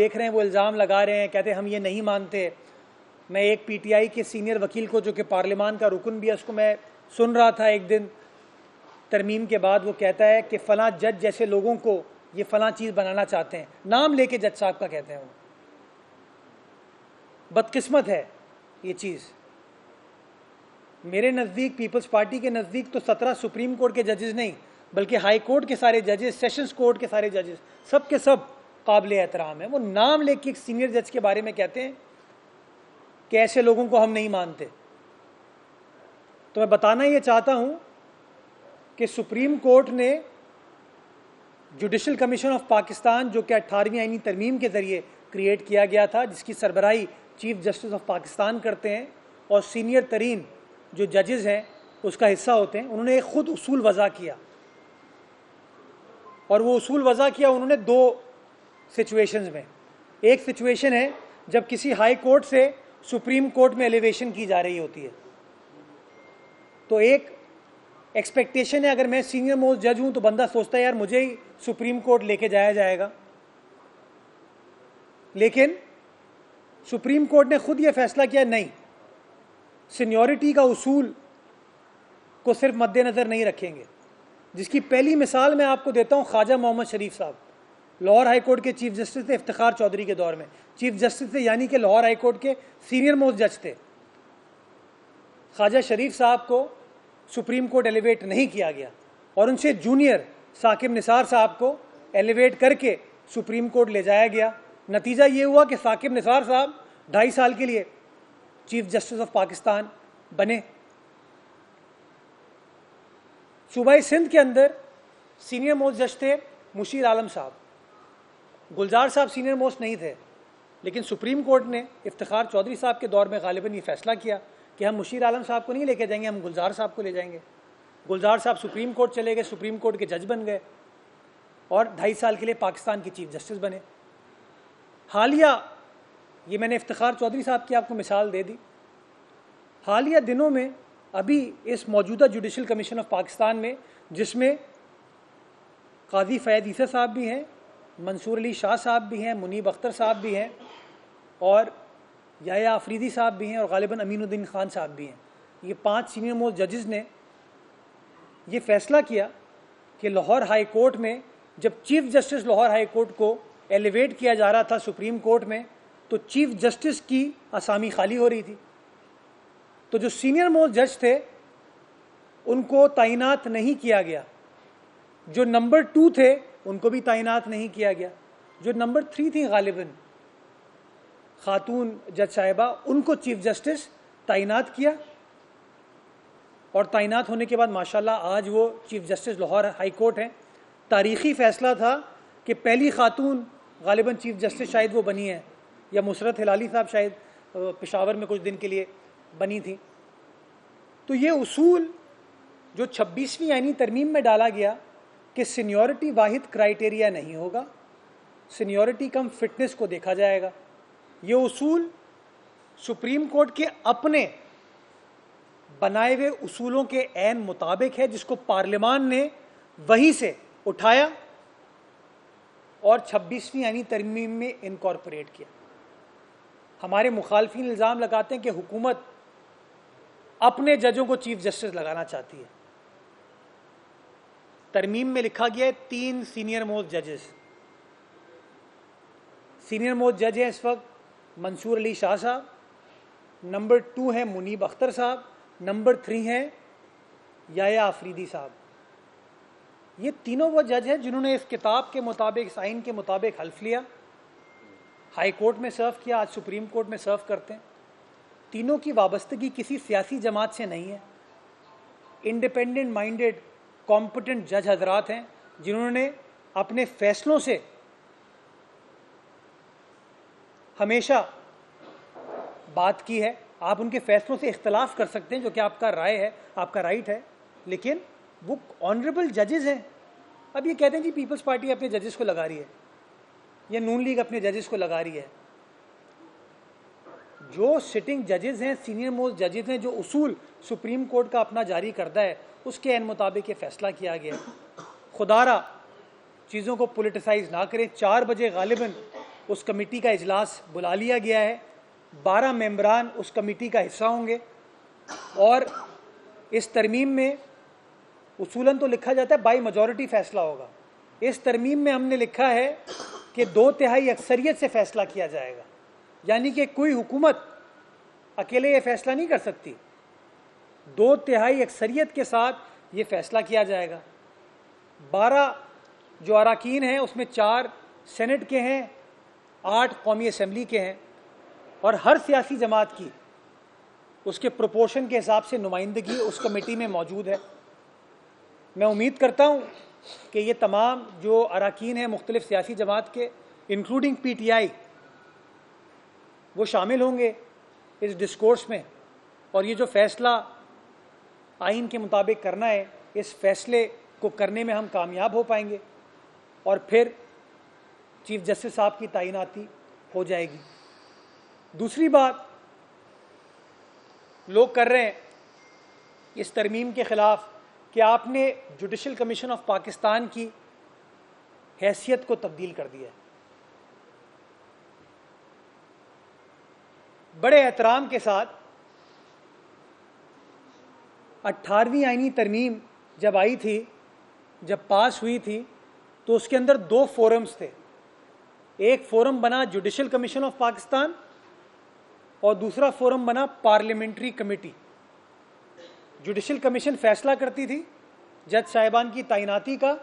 دیکھ رہے ہیں وہ الزام لگا رہے ہیں, کہتے ہیں ہم یہ نہیں مانتے. میں ایک پی ٹی آئی کے سینئر وکیل کو, جو کہ پارلیمان کا رکن بھی ہے, اس کو میں سن رہا تھا ایک دن ترمیم کے بعد. وہ کہتا ہے کہ فلاں جج جیسے لوگوں کو یہ فلاں چیز بنانا چاہتے ہیں, نام لے کے جج صاحب کا کہتے ہیں. وہ بدقسمت ہے یہ چیز. میرے نزدیک, پیپلز پارٹی کے نزدیک, تو 17 سپریم کورٹ کے ججز نہیں بلکہ ہائی کورٹ کے سارے ججز, سیشنز کورٹ کے سارے ججز, سب کے سب قابل احترام ہیں. وہ نام لے کے ایک سینئر جج کے بارے میں کہتے ہیں کہ ایسے لوگوں کو ہم نہیں مانتے. تو میں بتانا یہ چاہتا ہوں کہ سپریم کورٹ نے جوڈیشل کمیشن آف پاکستان, جو کہ 18ویں آئینی ترمیم کے ذریعے کریٹ کیا گیا تھا, جس کی سربراہی چیف جسٹس آف پاکستان کرتے ہیں اور سینئر ترین جو ججز ہیں اس کا حصہ ہوتے ہیں, انہوں نے ایک خود اصول وضع کیا. اور وہ اصول وضع کیا انہوں نے 2 سچویشنز میں. ایک سچویشن ہے جب کسی ہائی کورٹ سے سپریم کورٹ میں ایلیویشن کی جا رہی ہوتی ہے, تو ایک ایکسپیکٹیشن ہے, اگر میں سینئر موسٹ جج ہوں تو بندہ سوچتا ہے یار مجھے ہی سپریم کورٹ لے کے جایا جائے گا. لیکن سپریم کورٹ نے خود یہ فیصلہ کیا, نہیں, سینیورٹی کا اصول کو صرف مد نظر نہیں رکھیں گے. جس کی پہلی مثال میں آپ کو دیتا ہوں, خواجہ محمد شریف صاحب لاہور ہائی کورٹ کے چیف جسٹس تھے افتخار چودھری کے دور میں. چیف جسٹس تھے یعنی کہ لاہور ہائی کورٹ کے سینئر موسٹ جج تھے. خواجہ شریف صاحب کو سپریم کورٹ ایلیویٹ نہیں کیا گیا اور ان سے جونیئر ثاقب نثار صاحب کو ایلیویٹ کر کے سپریم کورٹ لے جایا گیا. نتیجہ یہ ہوا کہ ثاقب نثار صاحب 2.5 سال کے لیے چیف جسٹس آف پاکستان بنے. صوبہ سندھ کے اندر سینئر موسٹ جج تھے مشیر عالم صاحب. گلزار صاحب سینئر موسٹ نہیں تھے, لیکن سپریم کورٹ نے افتخار چودھری صاحب کے دور میں غالباً یہ فیصلہ کیا کہ ہم مشیر عالم صاحب کو نہیں لے کے جائیں گے, ہم گلزار صاحب کو لے جائیں گے. گلزار صاحب سپریم کورٹ چلے گئے, سپریم کورٹ کے جج بن گئے اور 2.5 سال کے لیے پاکستان کے چیف جسٹس بنے. حالیہ, یہ میں نے افتخار چودھری صاحب کی آپ کو مثال دے دی, حالیہ دنوں میں ابھی اس موجودہ جوڈیشل کمیشن آف پاکستان میں, جس میں قاضی فیاض عیسیٰ صاحب بھی ہیں, منصور علی شاہ صاحب بھی ہیں, منیب اختر صاحب بھی ہیں اور یحییٰ آفریدی صاحب بھی ہیں اور غالباً امین الدین خان صاحب بھی ہیں, یہ 5 سینئر موسٹ ججز نے یہ فیصلہ کیا کہ لاہور ہائی کورٹ میں جب chief justice Lahore high court کو ایلیویٹ کیا جا رہا تھا سپریم کورٹ میں, تو چیف جسٹس کی اسامی خالی ہو رہی تھی. تو جو سینئر موسٹ جج تھے ان کو تعینات نہیں کیا گیا, جو نمبر 2 تھے ان کو بھی تعینات نہیں کیا گیا, جو نمبر 3 تھیں غالباً خاتون جج صاحبہ, ان کو چیف جسٹس تعینات کیا. اور تعینات ہونے کے بعد ماشاءاللہ آج وہ chief justice Lahore high court ہیں. تاریخی فیصلہ تھا کہ پہلی خاتون غالباً چیف جسٹس شاید وہ بنی ہیں, یا مسرت ہلالی صاحب شاید پشاور میں کچھ دن کے لیے بنی تھی. تو یہ اصول جو 26ویں آئینی ترمیم میں ڈالا گیا کہ سینیورٹی واحد کرائیٹیریا نہیں ہوگا, سینیورٹی کم فٹنس کو دیکھا جائے گا, یہ اصول سپریم کورٹ کے اپنے بنائے ہوئے اصولوں کے عین مطابق ہے, جس کو پارلیمان نے وہیں سے اٹھایا اور 26ویں آئینی ترمیم میں انکارپوریٹ کیا. ہمارے مخالفین الزام لگاتے ہیں کہ حکومت اپنے ججوں کو چیف جسٹس لگانا چاہتی ہے. ترمیم میں لکھا گیا ہے 3 سینئر موسٹ ججز. سینئر موسٹ جج ہیں اس وقت منصور علی شاہ صاحب, نمبر 2 ہیں منیب اختر صاحب, نمبر 3 ہیں یحییٰ آفریدی صاحب. یہ تینوں وہ جج ہیں جنہوں نے اس کتاب کے مطابق, اس آئین کے مطابق حلف لیا, ہائی کورٹ میں سرو کیا, آج سپریم کورٹ میں سرو کرتے ہیں. تینوں کی وابستگی کسی سیاسی جماعت سے نہیں ہے, انڈیپینڈنٹ مائنڈیڈ کمپٹنٹ جج حضرات ہیں جنہوں نے اپنے فیصلوں سے ہمیشہ بات کی ہے. آپ ان کے فیصلوں سے اختلاف کر سکتے ہیں, جو کہ آپ کا رائے ہے, آپ کا رائٹ ہے, لیکن وہ آنریبل ججز ہیں. اب یہ کہتے ہیں جی پیپلز پارٹی اپنے ججز کو لگا رہی ہے یا نون لیگ اپنے ججز کو لگا رہی ہے. جو سٹنگ ججز ہیں, سینئر موسٹ ججز ہیں, جو اصول سپریم کورٹ کا اپنا جاری کردہ ہے, اس کے عین مطابق یہ فیصلہ کیا گیا. خدا را چیزوں کو پولیٹیسائز نہ کریں. 4 بجے غالباً اس کمیٹی کا اجلاس بلا لیا گیا ہے. 12 ممبران اس کمیٹی کا حصہ ہوں گے, اور اس ترمیم میں اصولاً تو لکھا جاتا ہے بائی میجورٹی فیصلہ ہوگا. اس ترمیم میں ہم نے لکھا ہے کہ 2/3 اکثریت سے فیصلہ کیا جائے گا, یعنی کہ کوئی حکومت اکیلے یہ فیصلہ نہیں کر سکتی, 2/3 اکثریت کے ساتھ یہ فیصلہ کیا جائے گا. 12 جو اراکین ہیں اس میں 4 سینٹ کے ہیں, 8 قومی اسمبلی کے ہیں, اور ہر سیاسی جماعت کی اس کے پروپورشن کے حساب سے نمائندگی اس کمیٹی میں موجود ہے. میں امید کرتا ہوں کہ یہ تمام جو اراکین ہیں مختلف سیاسی جماعت کے, انکلوڈنگ پی ٹی آئی, وہ شامل ہوں گے اس ڈسکورس میں, اور یہ جو فیصلہ آئین کے مطابق کرنا ہے, اس فیصلے کو کرنے میں ہم کامیاب ہو پائیں گے, اور پھر چیف جسٹس صاحب کی تعیناتی ہو جائے گی. دوسری بات لوگ کر رہے ہیں اس ترمیم کے خلاف کہ آپ نے جوڈیشل کمیشن آف پاکستان کی حیثیت کو تبدیل کر دیا ہے. بڑے احترام کے ساتھ 18ویں آئینی ترمیم جب آئی تھی, جب پاس ہوئی تھی, تو اس کے اندر 2 فورمز تھے. ایک فورم بنا جوڈیشل کمیشن آف پاکستان, اور دوسرا فورم بنا پارلیمنٹری کمیٹی. جوڈیشل کمیشن فیصلہ کرتی تھی جج صاحبان کی تعیناتی کا,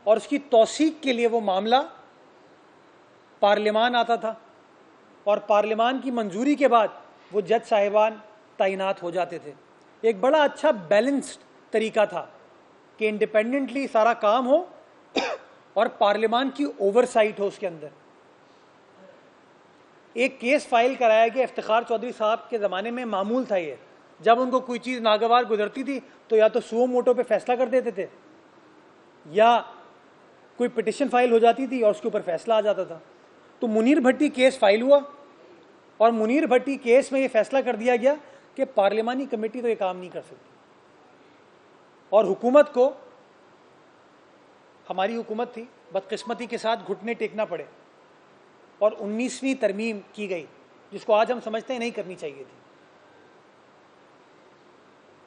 اور اس کی توثیق کے لیے وہ معاملہ پارلیمان آتا تھا, اور پارلیمان کی منظوری کے بعد وہ جج صاحبان تعینات ہو جاتے تھے. ایک بڑا اچھا بیلنسڈ طریقہ تھا کہ انڈیپینڈنٹلی سارا کام ہو اور پارلیمان کی اوور سائٹ ہو اس کے اندر. ایک کیس فائل کرایا گیا افتخار چودھری صاحب کے زمانے میں, معمول تھا یہ, جب ان کو کوئی چیز ناگوار گزرتی تھی تو یا تو سو موٹو پہ فیصلہ کر دیتے تھے, یا کوئی پٹیشن فائل ہو جاتی تھی اور اس کے اوپر فیصلہ آ جاتا تھا. تو منیر بھٹی کیس فائل ہوا, اور منیر بھٹی کیس میں یہ فیصلہ کر دیا گیا کہ پارلیمانی کمیٹی تو یہ کام نہیں کر سکتی, اور حکومت کو, ہماری حکومت تھی, بدقسمتی کے ساتھ گھٹنے ٹیکنا پڑے, اور 19ویں ترمیم کی گئی جس کو آج ہم سمجھتے ہیں نہیں کرنی چاہیے تھی.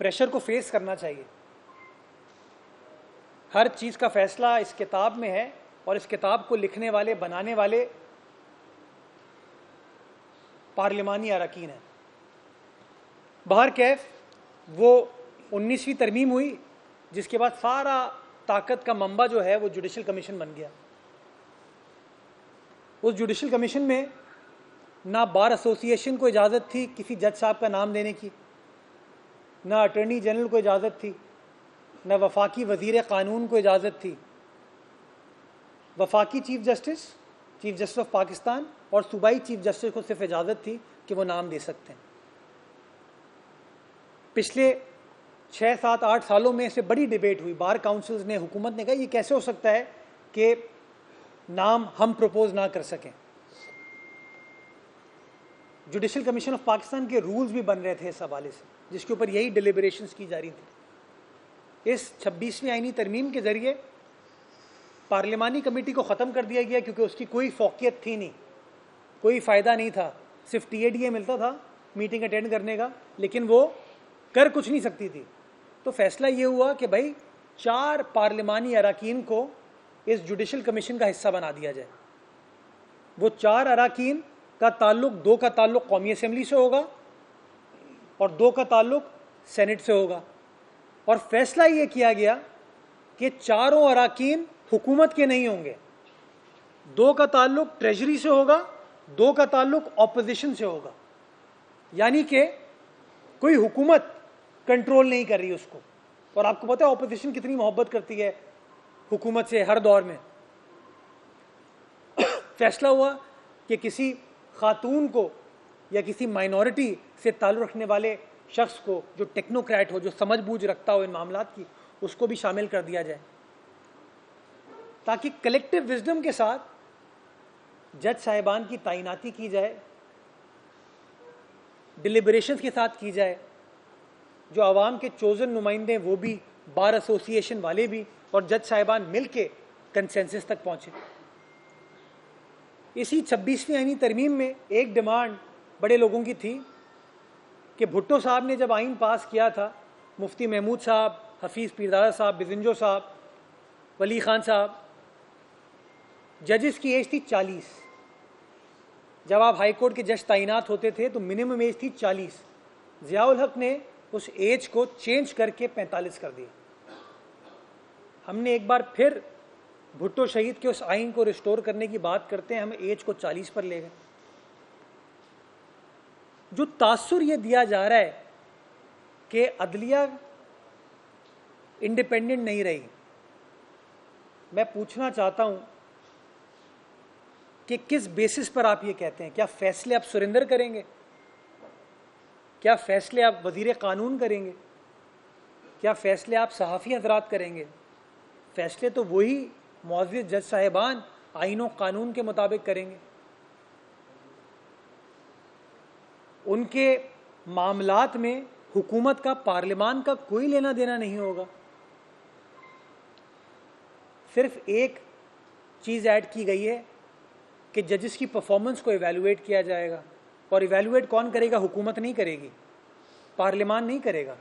پریشر کو فیس کرنا چاہیے. ہر چیز کا فیصلہ اس کتاب میں ہے, اور اس کتاب کو لکھنے والے, بنانے والے پارلیمانی اراکین ہیں. بہرکیف وہ 19ویں ترمیم ہوئی, جس کے بعد سارا طاقت کا منبع جو ہے وہ جوڈیشل کمیشن بن گیا. اس جوڈیشل کمیشن میں نہ بار ایسوسی ایشن کو اجازت تھی کسی جج صاحب کا نام دینے کی, نہ اٹارنی جنرل کو اجازت تھی, نہ وفاقی وزیر قانون کو اجازت تھی. وفاقی چیف جسٹس آف پاکستان اور صوبائی چیف جسٹس کو صرف اجازت تھی کہ وہ نام دے سکتے ہیں. پچھلے 6, 7, 8 سالوں میں اسے بڑی ڈیبیٹ ہوئی. بار کاؤنسلز نے, حکومت نے کہا یہ کیسے ہو سکتا ہے کہ نام ہم پروپوز نہ کر سکیں. جوڈیشل کمیشن آف پاکستان کے رولز بھی بن رہے تھے اس حوالے سے, جس کے اوپر یہی ڈیلیبریشنز کی جا رہی تھی. اس 26ویں آئینی ترمیم کے ذریعے پارلیمانی کمیٹی کو ختم کر دیا گیا, کیونکہ اس کی کوئی فوقیت تھی نہیں, کوئی فائدہ نہیں تھا. صرف TADA ملتا تھا میٹنگ اٹینڈ کرنے کا, لیکن وہ کر کچھ نہیں سکتی تھی. تو فیصلہ یہ ہوا کہ بھائی 4 پارلیمانی اراکین کو اس جوڈیشل کمیشن کا حصہ بنا دیا جائے. وہ 4 اراکین کا تعلق, 2 کا تعلق قومی اسمبلی سے ہوگا اور 2 کا تعلق سینٹ سے ہوگا. اور فیصلہ یہ کیا گیا کہ 4 اراکین حکومت کے نہیں ہوں گے. 2 کا تعلق ٹریجری سے ہوگا, 2 کا تعلق اپوزیشن سے ہوگا. یعنی کہ کوئی حکومت کنٹرول نہیں کر رہی اس کو. اور آپ کو پتہ ہے اپوزیشن کتنی محبت کرتی ہے حکومت سے ہر دور میں. فیصلہ ہوا کہ کسی خاتون کو یا کسی مائنورٹی سے تعلق رکھنے والے شخص کو جو ٹیکنوکریٹ ہو, جو سمجھ بوجھ رکھتا ہو ان معاملات کی, اس کو بھی شامل کر دیا جائے, تاکہ کلیکٹو وزڈم کے ساتھ جج صاحبان کی تعیناتی کی جائے, ڈیلیبریشنز کے ساتھ کی جائے. جو عوام کے چوزن نمائندے وہ بھی, بار ایسوسی ایشن والے بھی, اور جج صاحبان مل کے کنسنسس تک پہنچے. اسی 26ویں آئینی ترمیم میں ایک ڈیمانڈ بڑے لوگوں کی تھی کہ بھٹو صاحب نے جب آئین پاس کیا تھا، مفتی محمود صاحب، حفیظ پیردادا صاحب، بزنجو صاحب، ولی خان صاحب، ججز کی ایج تھی 40۔ جب آپ ہائی کورٹ کے جج تعینات ہوتے تھے تو منیمم ایج تھی 40۔ ضیاء الحق نے اس ایج کو چینج کر کے 45 کر دیا۔ ہم نے ایک بار پھر بھٹو شہید کے اس آئین کو ریسٹور کرنے کی بات کرتے ہیں، ہم ایج کو 40 پر لے گئے۔ جو تاثر یہ دیا جا رہا ہے کہ عدلیہ انڈیپینڈنٹ نہیں رہی، میں پوچھنا چاہتا ہوں کہ کس بیسس پر آپ یہ کہتے ہیں؟ کیا فیصلے آپ سرنڈر کریں گے؟ کیا فیصلے آپ وزیر قانون کریں گے؟ کیا فیصلے آپ صحافی حضرات کریں گے؟ فیصلے تو وہی معزز جج صاحبان آئین و قانون کے مطابق کریں گے۔ ان کے معاملات میں حکومت کا، پارلیمان کا کوئی لینا دینا نہیں ہوگا۔ صرف ایک چیز ایڈ کی گئی ہے کہ ججز کی پرفارمنس کو ایویلویٹ کیا جائے گا، اور ایویلویٹ کون کرے گا؟ حکومت نہیں کرے گی، پارلیمان نہیں کرے گا،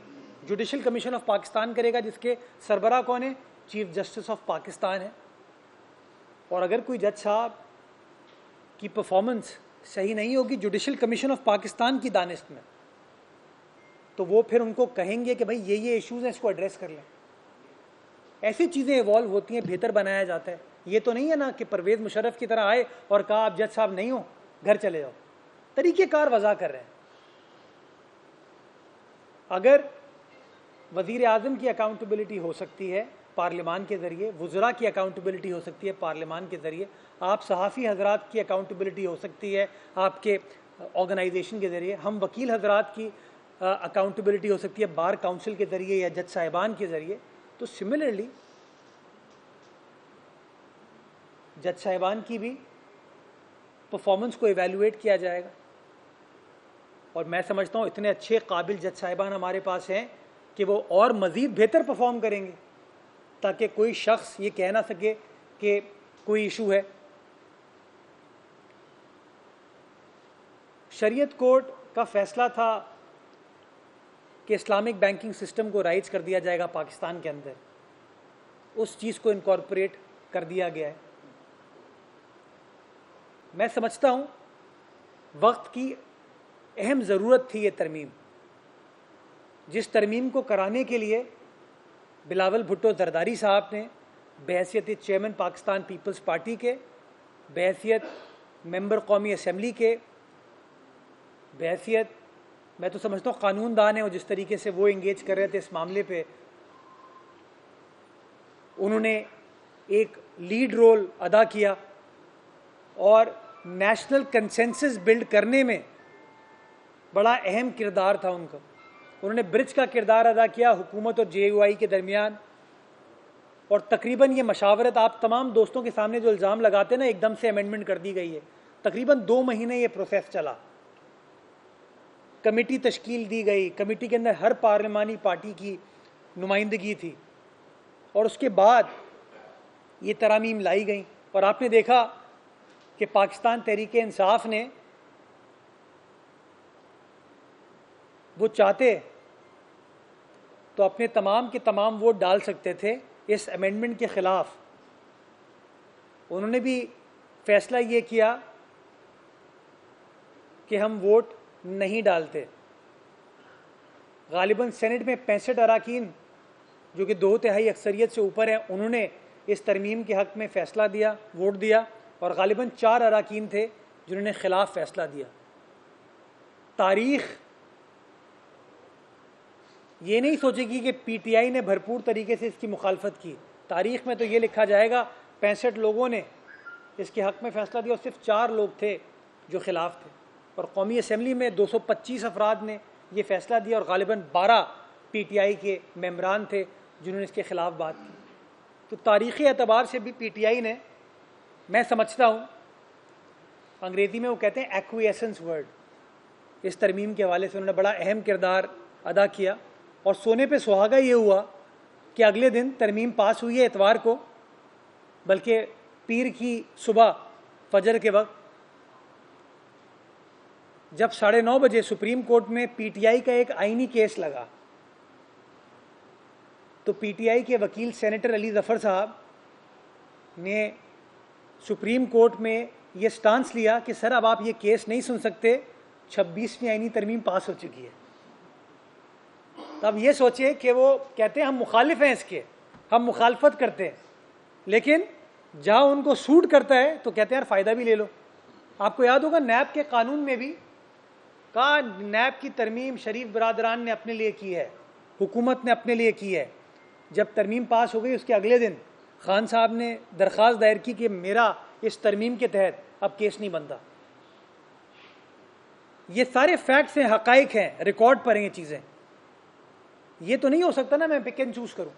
جوڈیشل کمیشن آف پاکستان کرے گا، جس کے سربراہ کون ہے؟ چیف جسٹس آف پاکستان ہے۔ اور اگر کوئی جج صاحب کی پرفارمنس صحیح نہیں ہوگی جوڈیشل کمیشن آف پاکستان کی دانست میں، تو وہ پھر ان کو کہیں گے کہ بھائی یہ ایشوز ہیں، اس کو ایڈریس کر لیں۔ ایسی چیزیں ایوالو ہوتی ہیں، بہتر بنایا جاتا ہے۔ یہ تو نہیں ہے نا کہ پرویز مشرف کی طرح آئے اور کہا آپ جج صاحب نہیں ہو، گھر چلے جاؤ۔ طریقہ کار وضع کر رہے ہیں۔ اگر وزیر اعظم کی اکاؤنٹیبلٹی ہو سکتی ہے پارلیمان کے ذریعے، وزراء کی اکاؤنٹیبلٹی ہو سکتی ہے پارلیمان کے ذریعے، آپ صحافی حضرات کی اکاؤنٹیبلٹی ہو سکتی ہے آپ کے آرگنائزیشن کے ذریعے، ہم وکیل حضرات کی اکاؤنٹیبلٹی ہو سکتی ہے بار کاؤنسل کے ذریعے یا جج صاحبان کے ذریعے، تو سملرلی جج صاحبان کی بھی پرفارمنس کو ایویلویٹ کیا جائے گا۔ اور میں سمجھتا ہوں اتنے اچھے قابل جج صاحبان ہمارے پاس ہیں کہ وہ اور مزید بہتر پرفارم کریں گے، تاکہ کوئی شخص یہ کہہ نہ سکے کہ کوئی ایشو ہے۔ شریعت کورٹ کا فیصلہ تھا کہ اسلامک بینکنگ سسٹم کو رائج کر دیا جائے گا پاکستان کے اندر، اس چیز کو انکارپوریٹ کر دیا گیا ہے۔ میں سمجھتا ہوں وقت کی اہم ضرورت تھی یہ ترمیم، جس ترمیم کو کرانے کے لیے بلاول بھٹو زرداری صاحب نے بحیثیت چیئرمین پاکستان پیپلز پارٹی کے، بحیثیت ممبر قومی اسمبلی کے، بحیثیت میں تو سمجھتا ہوں قانون دان ہے، اور جس طریقے سے وہ انگیج کر رہے تھے اس معاملے پہ، انہوں نے ایک لیڈ رول ادا کیا اور نیشنل کنسنسس بلڈ کرنے میں بڑا اہم کردار تھا ان کا۔ انہوں نے برج کا کردار ادا کیا حکومت اور جے یو آئی کے درمیان، اور تقریباً یہ مشاورت آپ تمام دوستوں کے سامنے جو الزام لگاتے ہیں نا ایک دم سے امینڈمنٹ کر دی گئی ہے، تقریباً 2 مہینے یہ پروسیس چلا، کمیٹی تشکیل دی گئی، کمیٹی کے اندر ہر پارلیمانی پارٹی کی نمائندگی تھی، اور اس کے بعد یہ ترامیم لائی گئیں۔ اور آپ نے دیکھا کہ پاکستان تحریک انصاف نے، وہ چاہتے تو اپنے تمام کے تمام ووٹ ڈال سکتے تھے اس امینڈمنٹ کے خلاف، انہوں نے بھی فیصلہ یہ کیا کہ ہم ووٹ نہیں ڈالتے۔ غالباً سینٹ میں 65 اراکین جو کہ 2/3 اکثریت سے اوپر ہیں، انہوں نے اس ترمیم کے حق میں فیصلہ دیا، ووٹ دیا، اور غالباً 4 اراکین تھے جنہوں نے خلاف فیصلہ دیا۔ تاریخ یہ نہیں سوچے گی کہ پی ٹی آئی نے بھرپور طریقے سے اس کی مخالفت کی، تاریخ میں تو یہ لکھا جائے گا 65 لوگوں نے اس کے حق میں فیصلہ دیا اور صرف 4 لوگ تھے جو خلاف تھے، اور قومی اسمبلی میں 225 افراد نے یہ فیصلہ دیا، اور غالباً 12 پی ٹی آئی کے ممبران تھے جنہوں نے اس کے خلاف بات کی۔ تو تاریخی اعتبار سے بھی پی ٹی آئی نے، میں سمجھتا ہوں انگریزی میں وہ کہتے ہیں ایکویسنس ورڈ، اس ترمیم کے حوالے سے انہوں نے بڑا اہم کردار ادا کیا، اور سونے پہ سہاگا یہ ہوا کہ اگلے دن ترمیم پاس ہوئی ہے اتوار کو، بلکہ پیر کی صبح فجر کے وقت جب 9:30 بجے سپریم کورٹ میں پی ٹی آئی کا ایک آئینی کیس لگا تو پی ٹی آئی کے وکیل سینیٹر علی ظفر صاحب نے سپریم کورٹ میں یہ سٹانس لیا کہ سر اب آپ یہ کیس نہیں سن سکتے، 26ویں آئینی ترمیم پاس ہو چکی ہے. اب یہ سوچیں کہ وہ کہتے ہیں ہم مخالف ہیں اس کے، ہم مخالفت کرتے ہیں، لیکن جہاں ان کو سوٹ کرتا ہے تو کہتے ہیں یار فائدہ بھی لے لو. آپ کو یاد ہوگا نیب کے قانون میں بھی کہا نیب کی ترمیم شریف برادران نے اپنے لیے کی ہے، حکومت نے اپنے لیے کی ہے. جب ترمیم پاس ہو گئی اس کے اگلے دن خان صاحب نے درخواست دائر کی کہ میرا اس ترمیم کے تحت اب کیس نہیں بنتا. یہ سارے فیکٹس ہیں، حقائق ہیں، ریکارڈ پر ہیں یہ چیزیں. یہ تو نہیں ہو سکتا نا میں پک اینڈ چوز کروں.